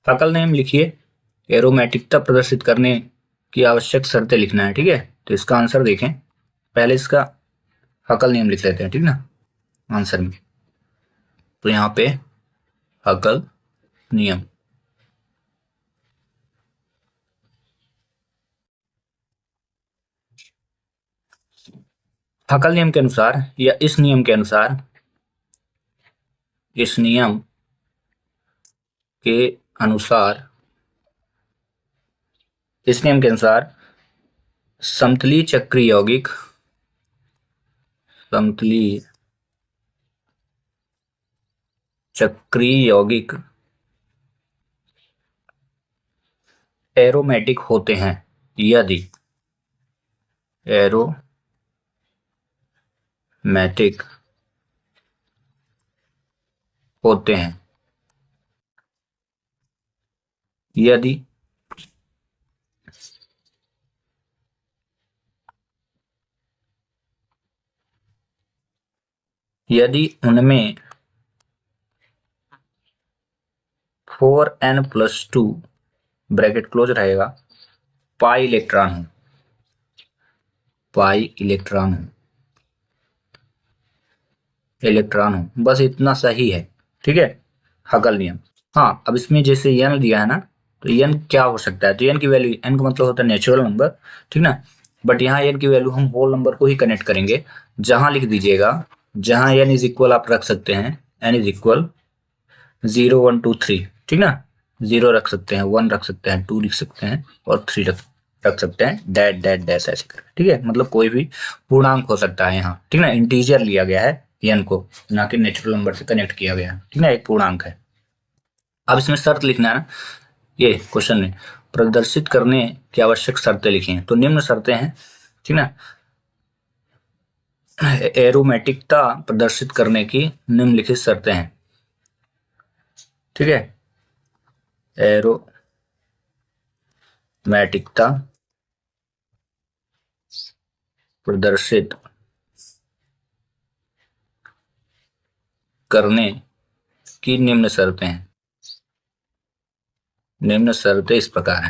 हकल नियम लिखिए, एरोमेटिकता प्रदर्शित करने की आवश्यक शर्तें लिखना है, ठीक है। तो इसका आंसर देखें, पहले इसका हकल नियम लिख लेते हैं, ठीक ना, आंसर में। तो यहाँ पे हकल नियम, हकल नियम के अनुसार या इस नियम के अनुसार, इस नियम के अनुसार, इस नियम के अनुसार समतलीय चक्रीय यौगिक, समतलीय चक्रीय यौगिक एरोमेटिक होते हैं यदि एरोमेटिक होते हैं यदि उनमें 4n+2 ब्रैकेट क्लोज रहेगा पाई इलेक्ट्रॉन हो, बस इतना सही है, ठीक है, हकल नियम। हाँ, अब इसमें जैसे n दिया है ना, तो n क्या हो सकता है, तो n की वैल्यू, n का मतलब होता है नेचुरल नंबर, ठीक ना, बट यहाँ n की वैल्यू हम होल नंबर को ही कनेक्ट करेंगे। जहां लिख दीजिएगा, जहां n इज इक्वल आप रख सकते हैं, n इज इक्वल 0 1 2 3, ठीक ना, 0 रख सकते हैं, 1 रख सकते हैं, 2 लिख सकते हैं और 3 रख सकते हैं, डैट डैट डैश ऐसे करके, ठीक है, मतलब कोई भी पूर्णांक हो सकता है यहाँ, ठीक ना, इंटीजर लिया गया है n को, ना कि नेचुरल नंबर से कनेक्ट किया गया है, ठीक ना, एक पूर्णांक है। अब इसमें शर्त लिखना है ना, ये क्वेश्चन में प्रदर्शित करने की आवश्यक शर्तें लिखी हैं, तो निम्न शर्तें हैं, ठीक ना, एरोमेटिकता प्रदर्शित करने की निम्नलिखित शर्तें हैं, ठीक है, एरोमेटिकता प्रदर्शित करने की निम्न शर्तें हैं, निम्न शर्तें इस प्रकार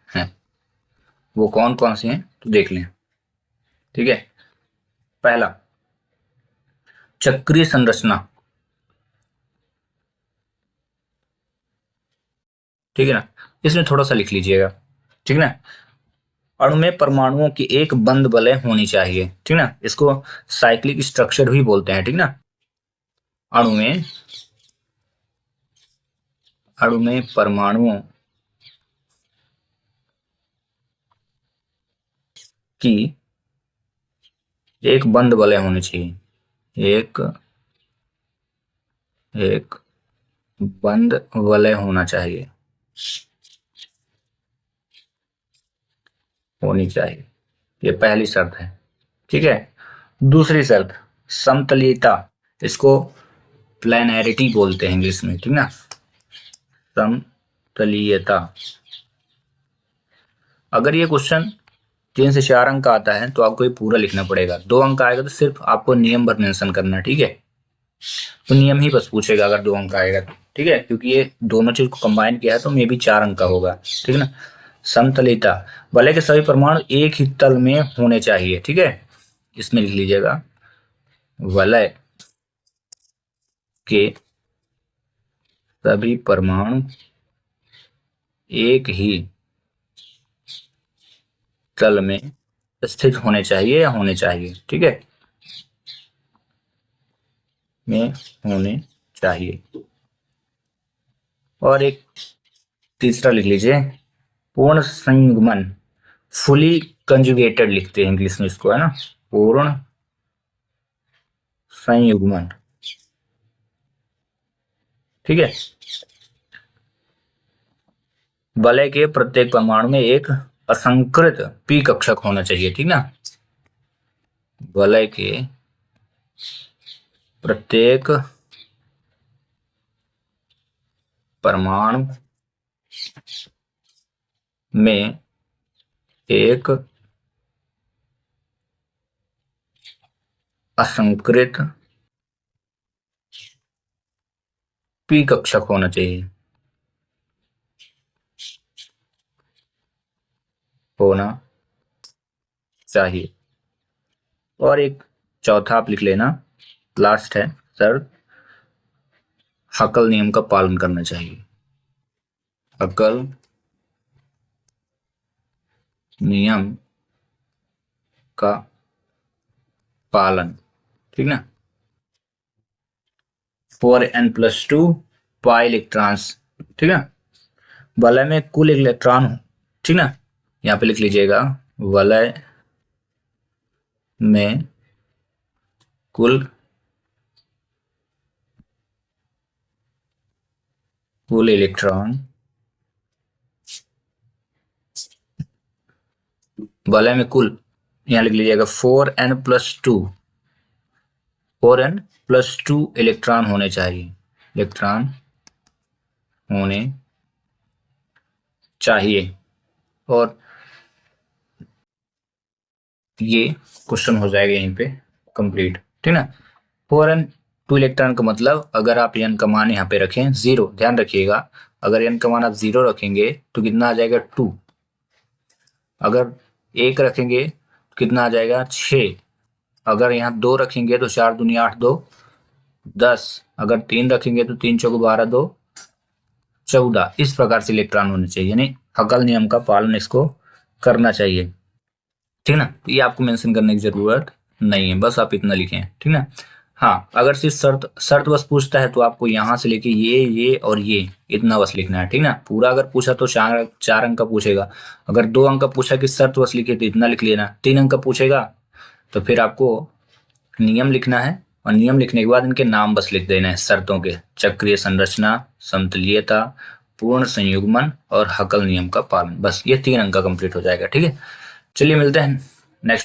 हैं, वो कौन कौन सी हैं तो देख लें, ठीक है। पहला, चक्रीय संरचना, ठीक है ना, इसमें थोड़ा सा लिख लीजिएगा, ठीक ना, अणु में परमाणुओं की एक बंद वलय होनी चाहिए, ठीक ना, इसको साइक्लिक स्ट्रक्चर भी बोलते हैं, ठीक ना, अणु में परमाणुओं की एक बंद वलय होनी चाहिए, एक बंद वलय होनी चाहिए, ये पहली शर्त है, ठीक है। दूसरी शर्त, समतलीयता, इसको प्लेनैरिटी बोलते हैं इंग्लिश में, ठीक ना, समतलीयता। अगर ये क्वेश्चन 3 से 4 अंक का आता है तो आपको ये पूरा लिखना पड़ेगा, 2 अंक का आएगा तो सिर्फ आपको नियम भर मेंशन करना, ठीक है, तो नियम ही बस पूछेगा अगर 2 अंक का आएगा तो, ठीक है, क्योंकि ये दोनों चीज को कंबाइन किया है तो मे भी 4 अंक का होगा, ठीक है ना। समतलीयता, वलय के सभी परमाणु एक ही तल में होने चाहिए, ठीक है, इसमें लिख लीजिएगा, वलय के सभी परमाणु एक ही तल में स्थित होने चाहिए या होने चाहिए, ठीक है, में होने चाहिए। और एक तीसरा लिख लीजिए, पूर्ण संयुग्मन, फुली कंजुगेटेड लिखते हैं इंग्लिश में इसको, है ना, पूर्ण संयुग्मन, ठीक है, वलय के प्रत्येक परमाणु में एक असंकृत पी कक्षक होना चाहिए, ठीक ना, वलय के प्रत्येक परमाणु में एक असंकृत पी कक्षक होना चाहिए, होना चाहिए। और एक चौथा आप लिख लेना, लास्ट है सर, हकल नियम का पालन करना चाहिए। हकल नियम का पालन, ठीक ना। 4n+2 पाई इलेक्ट्रॉन्स, ठीक है। वलय में कुल इलेक्ट्रॉन हो, ठीक ना, यहाँ पे लिख लीजिएगा वलय में कुल इलेक्ट्रॉन, वलय में कुल, यहाँ लिख लीजिएगा 4n+2, 4n+2 इलेक्ट्रॉन होने चाहिए, इलेक्ट्रॉन होने चाहिए। और ये क्वेश्चन हो जाएगा यहीं पे कंप्लीट, ठीक ना। 4n2 इलेक्ट्रॉन का मतलब, अगर आप n का मान यहाँ पे रखें 0, ध्यान रखिएगा, अगर n का मान आप 0 रखेंगे तो कितना आ जाएगा 2, अगर 1 रखेंगे तो कितना आ जाएगा 6, अगर यहाँ 2 रखेंगे तो 4 दूनी 8, 2 10, अगर 3 रखेंगे तो 3 चौक 12, 2 14। इस प्रकार से इलेक्ट्रॉन होने चाहिए, यानी हकल नियम का पालन इसको करना चाहिए, ठीक ना। तो ये आपको मेंशन करने की जरूरत नहीं है, बस आप इतना लिखें, ठीक ना। हाँ, अगर सिर्फ शर्त बस पूछता है तो आपको यहाँ से लेके ये और ये इतना बस लिखना है, ठीक ना। पूरा अगर पूछा तो 4 अंक का पूछेगा, अगर 2 अंक का पूछा कि शर्त बस लिखे तो इतना लिख लेना, 3 अंक का पूछेगा तो फिर आपको नियम लिखना है, और नियम लिखने के बाद इनके नाम बस लिख देना है शर्तों के, चक्रीय संरचना, समतलीयता, पूर्ण संयुग्मन और हकल नियम का पालन, बस ये 3 अंक का कंप्लीट हो जाएगा, ठीक है। चलिए मिलते हैं नेक्स्ट।